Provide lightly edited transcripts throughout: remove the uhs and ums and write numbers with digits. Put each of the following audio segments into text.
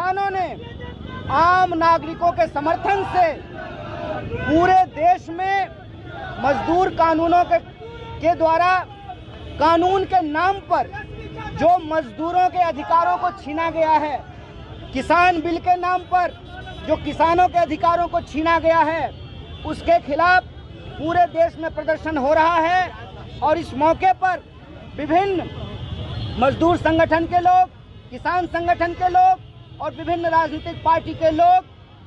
किसानों ने आम नागरिकों के समर्थन से पूरे देश में मजदूर कानूनों के द्वारा कानून के नाम पर जो मजदूरों के अधिकारों को छीना गया है, किसान बिल के नाम पर जो किसानों के अधिकारों को छीना गया है, उसके खिलाफ पूरे देश में प्रदर्शन हो रहा है। और इस मौके पर विभिन्न मजदूर संगठन के लोग, किसान संगठन के लोग और विभिन्न राजनीतिक पार्टी के लोग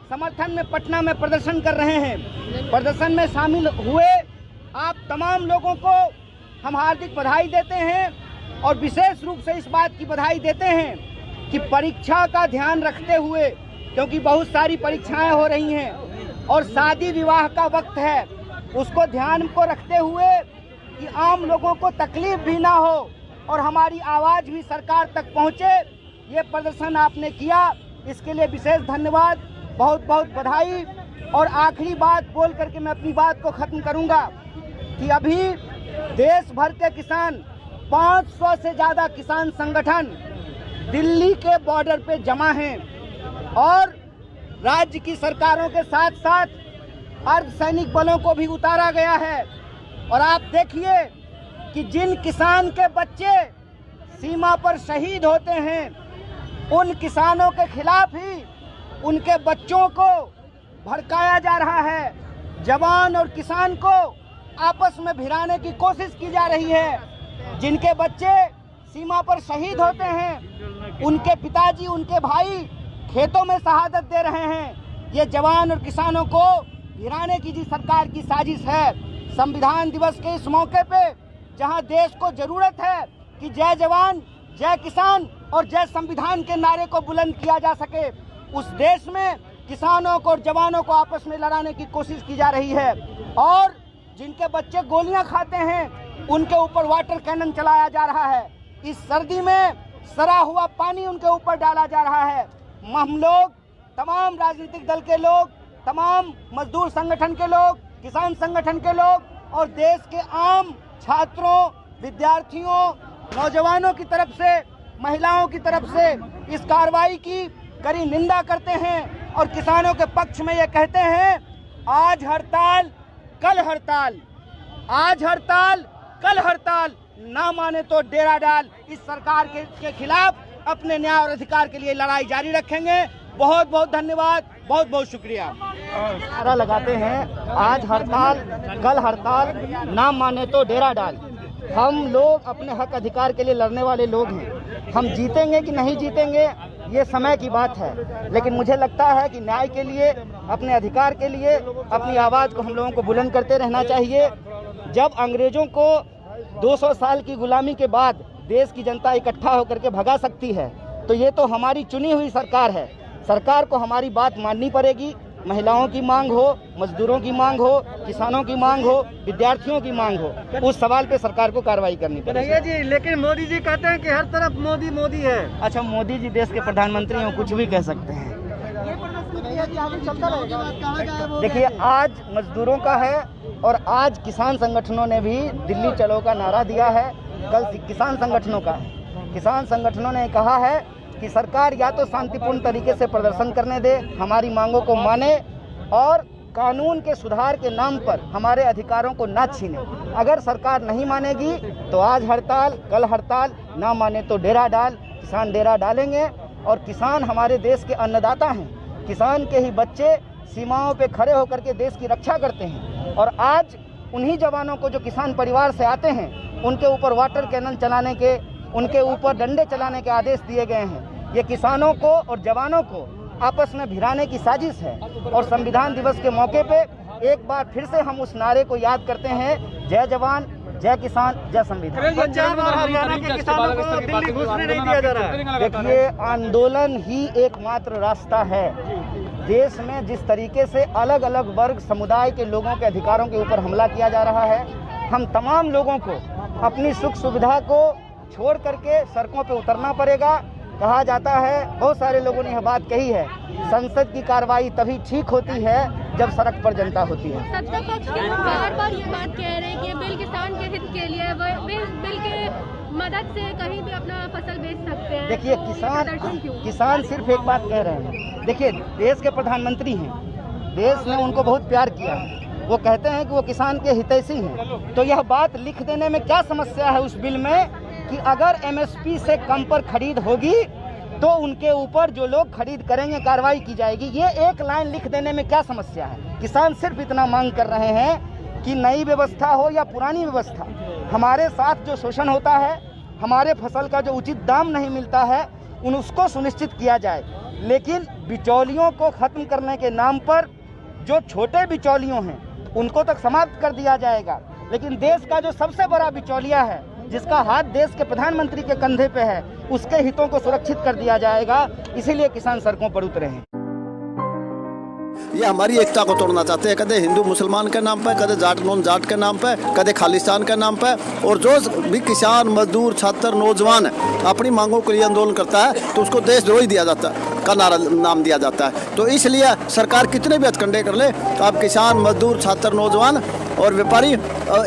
समर्थन में पटना में प्रदर्शन कर रहे हैं। प्रदर्शन में शामिल हुए आप तमाम लोगों को हम हार्दिक बधाई देते हैं और विशेष रूप से इस बात की बधाई देते हैं कि परीक्षा का ध्यान रखते हुए, क्योंकि बहुत सारी परीक्षाएं हो रही हैं और शादी विवाह का वक्त है, उसको ध्यान को रखते हुए कि आम लोगों को तकलीफ भी ना हो और हमारी आवाज़ भी सरकार तक पहुंचे, ये प्रदर्शन आपने किया, इसके लिए विशेष धन्यवाद, बहुत बहुत बधाई। और आखिरी बात बोल करके मैं अपनी बात को ख़त्म करूंगा कि अभी देश भर के किसान 500 से ज़्यादा किसान संगठन दिल्ली के बॉर्डर पे जमा हैं और राज्य की सरकारों के साथ साथ अर्धसैनिक बलों को भी उतारा गया है। और आप देखिए कि जिन किसान के बच्चे सीमा पर शहीद होते हैं, उन किसानों के खिलाफ ही उनके बच्चों को भड़काया जा रहा है। जवान और किसान को आपस में भिड़ाने की कोशिश की जा रही है। जिनके बच्चे सीमा पर शहीद होते हैं, उनके पिताजी, उनके भाई खेतों में शहादत दे रहे हैं। ये जवान और किसानों को भिड़ाने की जी सरकार की साजिश है। संविधान दिवस के इस मौके पे जहां देश को जरूरत है कि जय जवान, जय किसान और जय संविधान के नारे को बुलंद किया जा सके, उस देश में किसानों को और जवानों को आपस में लड़ाने की कोशिश की जा रही है। और जिनके बच्चे गोलियां खाते हैं, उनके ऊपर वाटर कैनन चलाया जा रहा है। इस सर्दी में सड़ा हुआ पानी उनके ऊपर डाला जा रहा है। हम लोग, तमाम राजनीतिक दल के लोग, तमाम मजदूर संगठन के लोग, किसान संगठन के लोग और देश के आम छात्रों, विद्यार्थियों, नौजवानों की तरफ से, महिलाओं की तरफ से इस कार्रवाई की कड़ी निंदा करते हैं और किसानों के पक्ष में ये कहते हैं, आज हड़ताल कल हड़ताल, आज हड़ताल कल हड़ताल, ना माने तो डेरा डाल। इस सरकार के खिलाफ अपने न्याय और अधिकार के लिए लड़ाई जारी रखेंगे। बहुत बहुत धन्यवाद, बहुत बहुत शुक्रिया। नारा लगाते हैं, आज हड़ताल कल हड़ताल, ना माने तो डेरा डाल। हम लोग अपने हक अधिकार के लिए लड़ने वाले लोग हैं। हम जीतेंगे कि नहीं जीतेंगे ये समय की बात है, लेकिन मुझे लगता है कि न्याय के लिए, अपने अधिकार के लिए अपनी आवाज़ को हम लोगों को बुलंद करते रहना चाहिए। जब अंग्रेजों को 200 साल की गुलामी के बाद देश की जनता इकट्ठा होकर के भगा सकती है, तो ये तो हमारी चुनी हुई सरकार है। सरकार को हमारी बात माननी पड़ेगी। महिलाओं की मांग हो, मजदूरों की मांग हो, किसानों की मांग हो, विद्यार्थियों की मांग हो, उस सवाल पे सरकार को कार्रवाई करनी पड़ेगी। जी, लेकिन मोदी जी कहते हैं कि हर तरफ मोदी मोदी है। अच्छा, मोदी जी देश के प्रधानमंत्री हो, कुछ भी कह सकते हैं। देखिए, आज मजदूरों का है और आज किसान संगठनों ने भी दिल्ली चलो का नारा दिया है। कल किसान संगठनों का है। किसान संगठनों ने कहा है कि सरकार या तो शांतिपूर्ण तरीके से प्रदर्शन करने दे, हमारी मांगों को माने और कानून के सुधार के नाम पर हमारे अधिकारों को ना छीने। अगर सरकार नहीं मानेगी तो आज हड़ताल कल हड़ताल, ना माने तो डेरा डाल। किसान डेरा डालेंगे और किसान हमारे देश के अन्नदाता हैं। किसान के ही बच्चे सीमाओं पे खड़े होकर के देश की रक्षा करते हैं और आज उन्हीं जवानों को जो किसान परिवार से आते हैं, उनके ऊपर वाटर कैनन चलाने के, उनके ऊपर डंडे चलाने के आदेश दिए गए हैं। ये किसानों को और जवानों को आपस में भिड़ाने की साजिश है। और संविधान दिवस के मौके पे एक बार फिर से हम उस नारे को याद करते हैं, जय जवान, जय किसान, जय संविधान। पंजाब और हरियाणा के किसानों को दिल्ली घुसने नहीं दिया जा रहा है। देखिए, आंदोलन ही एकमात्र रास्ता है। देश में जिस तरीके से अलग अलग वर्ग समुदाय के लोगों के अधिकारों के ऊपर हमला किया जा रहा है, हम तमाम लोगों को अपनी सुख सुविधा को छोड़ करके सड़कों पे उतरना पड़ेगा। कहा जाता है, बहुत सारे लोगों ने यह बात कही है, संसद की कार्रवाई तभी ठीक होती है जब सड़क पर जनता होती है। सत्ता पक्ष के लोग बार-बार ये बात कह रहे हैं कि ये बिल किसान के हित के लिए है, बिल के मदद से कहीं भी अपना फसल बेच सकते हैं। देखिए किसान सिर्फ एक बात कह रहे हैं। देखिए देश के प्रधानमंत्री हैं, देश ने उनको बहुत प्यार किया है, वो कहते हैं कि वो किसान के हितैषी हैं। तो यह बात लिख देने में क्या समस्या है उस बिल में कि अगर एमएसपी से कम पर खरीद होगी तो उनके ऊपर जो लोग खरीद करेंगे कार्रवाई की जाएगी। ये एक लाइन लिख देने में क्या समस्या है? किसान सिर्फ इतना मांग कर रहे हैं कि नई व्यवस्था हो या पुरानी व्यवस्था, हमारे साथ जो शोषण होता है, हमारे फसल का जो उचित दाम नहीं मिलता है, उसको सुनिश्चित किया जाए। लेकिन बिचौलियों को खत्म करने के नाम पर जो छोटे बिचौलियों हैं उनको तक समाप्त कर दिया जाएगा। लेकिन देश का जो सबसे बड़ा बिचौलिया है, जिसका हाथ देश के प्रधानमंत्री के कंधे पे है, उसके हितों को सुरक्षित कर दिया जाएगा। इसीलिए किसान सड़कों पर उतरे हैं। ये हमारी एकता को तोड़ना चाहते हैं, कदे हिंदू मुसलमान के नाम पे, कदे जाट नॉन जाट के नाम पे, कदे खालिस्तान के नाम पे। और जो भी किसान, मजदूर, छात्र, नौजवान अपनी मांगों के लिए आंदोलन करता है तो उसको देशद्रोही दिया जाता है का नाम दिया जाता है। तो इसलिए सरकार कितने भी हथकंडे कर ले तो अब किसान, मजदूर, छात्र, नौजवान और व्यापारी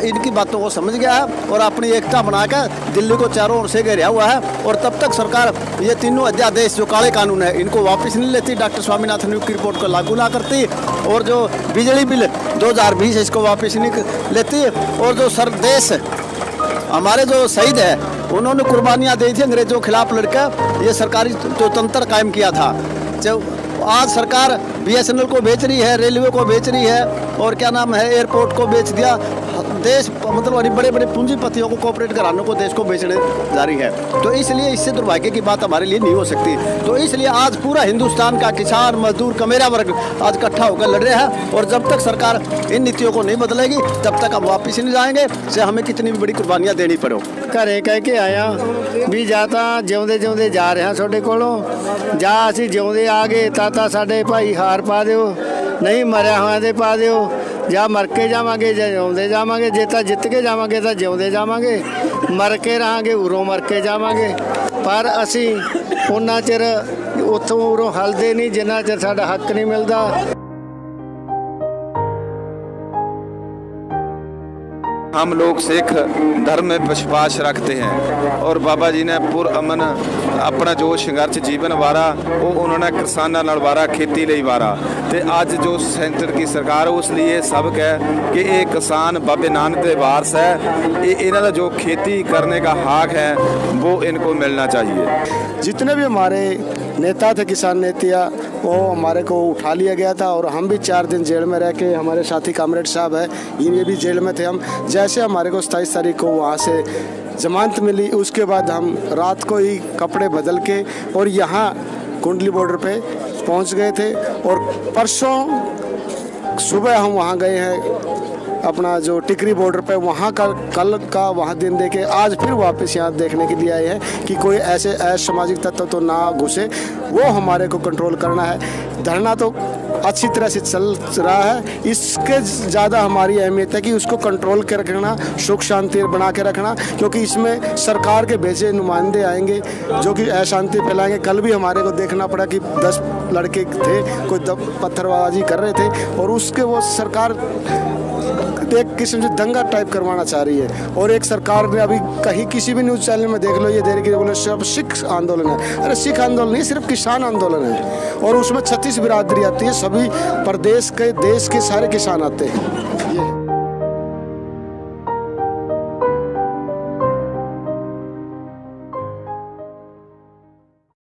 इनकी बातों को समझ गया है और अपनी एकता बनाकर दिल्ली को चारों ओर से घेरा हुआ है। और तब तक सरकार ये तीनों अध्यादेश जो काले कानून है इनको वापस नहीं लेती, डॉक्टर स्वामीनाथन की रिपोर्ट को लागू ना करती, और जो बिजली बिल 2020 इसको वापस नहीं लेती, और जो देश हमारे जो शहीद है उन्होंने कुर्बानियाँ दी थी अंग्रेजों के खिलाफ लड़कर ये सरकारी जो तंत्र कायम किया था। जो आज सरकार BSNL को बेच रही है, रेलवे को बेच रही है, और क्या नाम है, एयरपोर्ट को बेच दिया। देश मतलब बड़े बड़े पूंजीपतियों को, कॉर्पोरेट घरानों को देश को बेचने जा रही है। तो इसलिए इससे दुर्भाग्य की बात हमारे लिए नहीं हो सकती। तो इसलिए आज पूरा हिंदुस्तान का किसान, मजदूर, कमेरा वर्ग आज इकट्ठा होकर लड़ रहे हैं। और जब तक सरकार इन नीतियों को नहीं बदलेगी तब तक हम वापिस नहीं जाएंगे, से हमें कितनी भी बड़ी कुर्बानियाँ देनी पड़ो। घरे कह के आया भी ਜਾਂ ਤਾਂ ਜਿਉਂਦੇ ਜਿਉਂਦੇ ਜਾ ਰਹੇ ਹਾਂ ਤੁਹਾਡੇ ਕੋਲੋਂ, ਜਾਂ ਅਸੀਂ ਜਿਉਂਦੇ ਆ ਗਏ ਤਾਂ ਸਾਡੇ ਭਾਈ ਹਾਰ ਪਾ ਦਿਓ, ਨਹੀਂ ਮਰਿਆ ਹੋਇਆ ਦੇ ਪਾ ਦਿਓ, ਜਾਂ ਮਰ ਕੇ ਜਾਵਾਂਗੇ ਜਾਂ ਜਿਉਂਦੇ ਜਾਵਾਂਗੇ। ਜੇ ਤਾਂ ਜਿੱਤ ਕੇ ਜਾਵਾਂਗੇ ਤਾਂ ਜਿਉਂਦੇ ਜਾਵਾਂਗੇ, ਮਰ ਕੇ ਰਹਾਂਗੇ ਉਰੋਂ ਮਰ ਕੇ ਜਾਵਾਂਗੇ। ਪਰ ਅਸੀਂ ਉਹਨਾਂ ਚਿਰ ਉੱਥੋਂ ਉਰੋਂ ਹਲਦੇ ਨਹੀਂ ਜਿੰਨਾ ਚਿਰ ਸਾਡਾ ਹੱਕ ਨਹੀਂ ਮਿਲਦਾ। हम लोग सिख धर्म में विश्वास रखते हैं और बाबा जी ने पुरअमन अपना जो संघर्ष जीवन वारा वो उन्होंने किसानों नाल वारा, खेती ਲਈ वारा। ਤੇ ਅੱਜ जो सेंटर की सरकार उस लिए सब कह कि ये किसान बाबे नानक के वारस है, इन्हों का जो खेती करने का हक है वो इनको मिलना चाहिए। जितने भी हमारे नेता थे, किसान नेता, वो हमारे को उठा लिया गया था और हम भी 4 दिन जेल में रह के, हमारे साथी कामरेड साहब है ये भी जेल में थे। हम जैसे हमारे को 27 तारीख को वहाँ से जमानत मिली, उसके बाद हम रात को ही कपड़े बदल के और यहाँ कुंडली बॉर्डर पे पहुँच गए थे। और परसों सुबह हम वहाँ गए हैं अपना जो टिकरी बॉर्डर पे, वहाँ का कल का वहाँ दिन देखे आज फिर वापस यहाँ देखने के लिए आए हैं कि कोई ऐसे असामाजिक तत्व तो ना घुसे, वो हमारे को कंट्रोल करना है। धरना तो अच्छी तरह से चल रहा है, इसके ज़्यादा हमारी अहमियत है कि उसको कंट्रोल कर रखना, सुख शांति बना के रखना, क्योंकि इसमें सरकार के भेजे नुमाइंदे आएंगे जो कि अशांति फैलाएंगे। कल भी हमारे को देखना पड़ा कि 10 लड़के थे, कोई पत्थरबाजी कर रहे थे और उसके वो सरकार एक किस्म से दंगा टाइप करवाना चाह रही है। और एक सरकार ने अभी कहीं किसी भी न्यूज़ चैनल में देख लो, ये देर की बोले सब सिख आंदोलन है। अरे सिख आंदोलन नहीं, सिर्फ किसान आंदोलन है और उसमें 36 बिरादरी आती है, सभी प्रदेश के, देश के सारे किसान आते हैं।